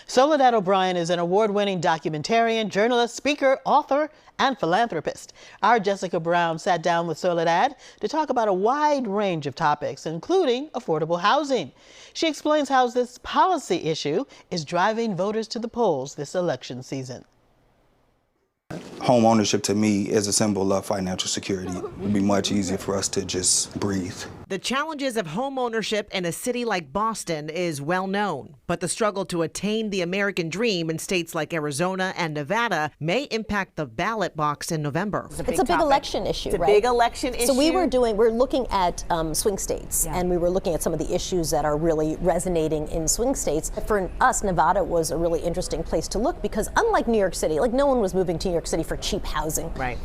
Soledad O'Brien is an award-winning documentarian, journalist, speaker, author, and philanthropist. Our Jessica Brown sat down with Soledad to talk about a wide range of topics, including affordable housing. She explains how this policy issue is driving voters to the polls this election season. Home ownership to me is a symbol of financial security. It would be much easier for us to just breathe. The challenges of home ownership in a city like Boston is well known, but the struggle to attain the American dream in states like Arizona and Nevada may impact the ballot box in November. It's a big election issue, right? It's a big election issue. So we're looking at swing states, and we were looking at some of the issues that are really resonating in swing states. For us, Nevada was a really interesting place to look because unlike New York City, like no one was moving to New York City for cheap housing. Right.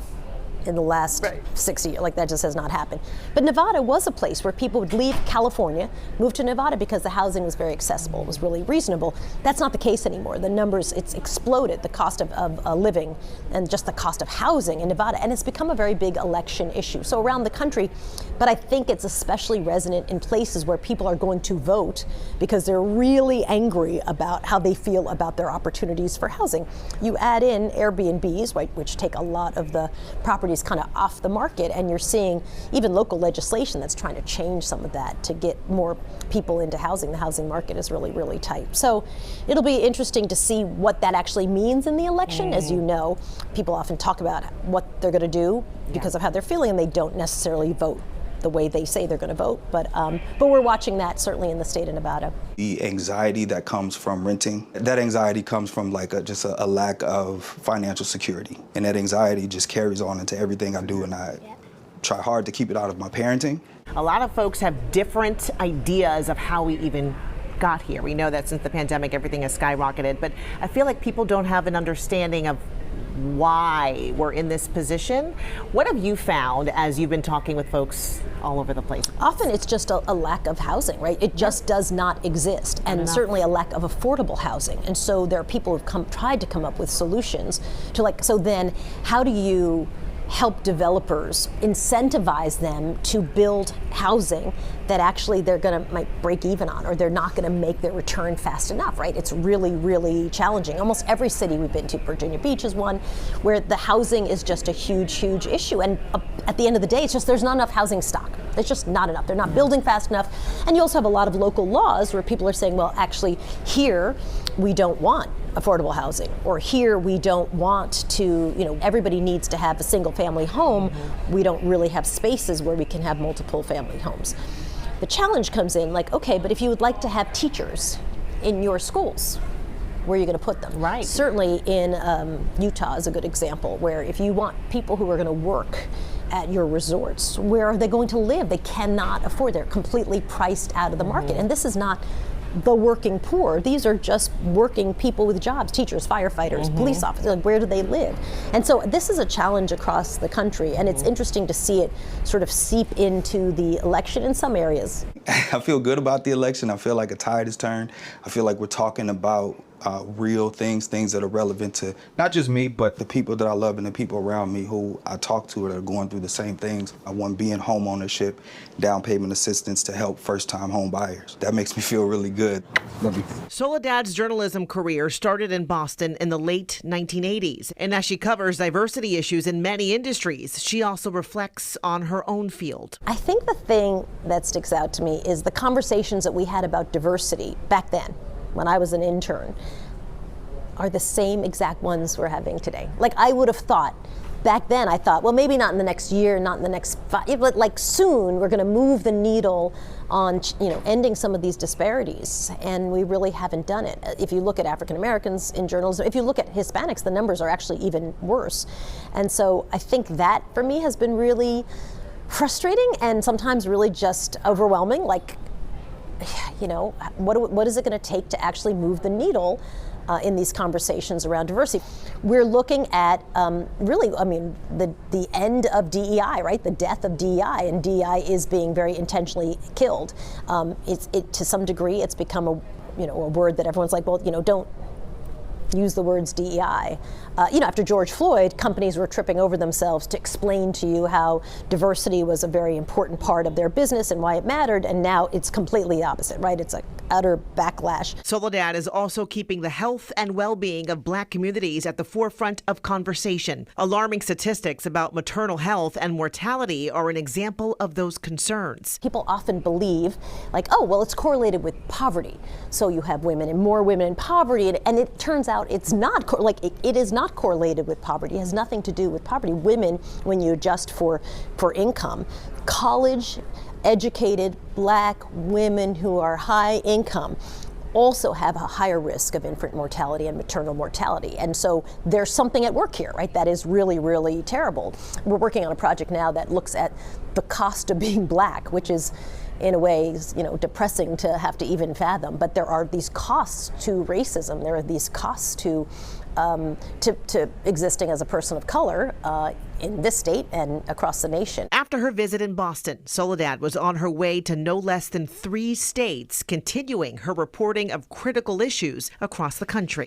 In the last 6 years, like that just has not happened. But Nevada was a place where people would leave California, move to Nevada because the housing was very accessible, it was really reasonable. That's not the case anymore. The numbers, it's exploded, the cost of living and just the cost of housing in Nevada, and it's become a very big election issue. So around the country, but I think it's especially resonant in places where people are going to vote because they're really angry about how they feel about their opportunities for housing. You add in Airbnbs, right, which take a lot of the property kind of off the market, and you're seeing even local legislation that's trying to change some of that to get more people into housing. The housing market is really, really tight. So it'll be interesting to see what that actually means in the election. As you know, people often talk about what they're going to do because of how they're feeling, and they don't necessarily vote the way they say they're going to vote. But we're watching that certainly in the state of Nevada. The anxiety that comes from renting, that anxiety comes from just a lack of financial security. And that anxiety just carries on into everything I do, and I try hard to keep it out of my parenting. A lot of folks have different ideas of how we even got here. We know that since the pandemic, everything has skyrocketed, but I feel like people don't have an understanding of why we're in this position. What have you found as you've been talking with folks all over the place? Often it's just a lack of housing, right? It just does not exist, and certainly a lack of affordable housing. And so there are people who've tried to come up with solutions to so then how do you help developers, incentivize them to build housing that actually might break even on, or they're not going to make their return fast enough, right? It's really, really challenging. Almost every city we've been to, Virginia Beach is one, where the housing is just a huge, huge issue. And at the end of the day, it's just there's not enough housing stock. It's just not enough. They're not building fast enough. And you also have a lot of local laws where people are saying, well, actually, here we don't want affordable housing, or here we don't want to, everybody needs to have a single family home. We don't really have spaces where we can have multiple family homes. The challenge comes in okay, but if you would like to have teachers in your schools, where are you going to put them? Right. Certainly in Utah is a good example, where if you want people who are going to work at your resorts, where are they going to live? They cannot afford. They're completely priced out of the market. And this is not the working poor. These are just working people with jobs, teachers, firefighters, police officers. Where do they live? And so this is a challenge across the country, and it's interesting to see it sort of seep into the election in some areas. I feel good about the election. I feel like a tide has turned. I feel like we're talking about real things that are relevant to not just me, but the people that I love and the people around me who I talk to that are going through the same things. I want to be in home ownership, down payment assistance to help first-time home buyers. That makes me feel really good. Love you. Soledad's journalism career started in Boston in the late 1980s. And as she covers diversity issues in many industries, she also reflects on her own field. I think the thing that sticks out to me is the conversations that we had about diversity back then, when I was an intern, are the same exact ones we're having today. I would have thought, back then I thought, well, maybe not in the next year, not in the next 5, but soon we're gonna move the needle on, ending some of these disparities, and we really haven't done it. If you look at African Americans in journalism, if you look at Hispanics, the numbers are actually even worse. And so I think that for me has been really frustrating and sometimes really just overwhelming. What is it going to take to actually move the needle in these conversations around diversity? We're looking at the end of DEI, right? The death of DEI, and DEI is being very intentionally killed. To some degree, it's become a word that everyone's like, well, don't use the words DEI. After George Floyd, companies were tripping over themselves to explain to you how diversity was a very important part of their business and why it mattered, and now it's completely the opposite, right? It's an utter backlash. Soledad is also keeping the health and well-being of Black communities at the forefront of conversation. Alarming statistics about maternal health and mortality are an example of those concerns. People often believe, like, oh, well, it's correlated with poverty. So you have women and more women in poverty, and it turns out it's not, it is not correlated with poverty. It has nothing to do with poverty. Women, when you adjust for income, college educated Black women who are high income also have a higher risk of infant mortality and maternal mortality. And so there's something at work here, right? That is really, really terrible. We're working on a project now that looks at the cost of being Black, which is in a way, depressing to have to even fathom. But there are these costs to racism. There are these costs to existing as a person of color in this state and across the nation. After her visit in Boston, Soledad was on her way to no less than 3 states, continuing her reporting of critical issues across the country.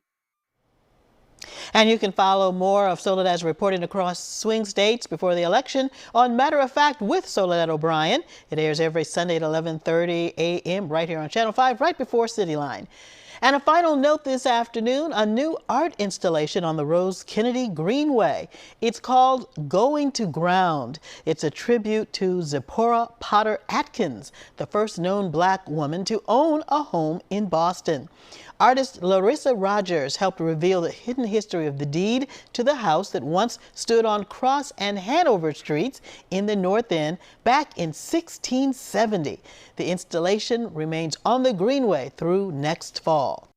And you can follow more of Soledad's reporting across swing states before the election on Matter of Fact with Soledad O'Brien. It airs every Sunday at 11:30 a.m. right here on Channel 5, right before Cityline. And a final note this afternoon, a new art installation on the Rose Kennedy Greenway. It's called Going to Ground. It's a tribute to Zipporah Potter Atkins, the first known Black woman to own a home in Boston. Artist Larissa Rogers helped reveal the hidden history of the deed to the house that once stood on Cross and Hanover Streets in the North End back in 1670. The installation remains on the Greenway through next fall.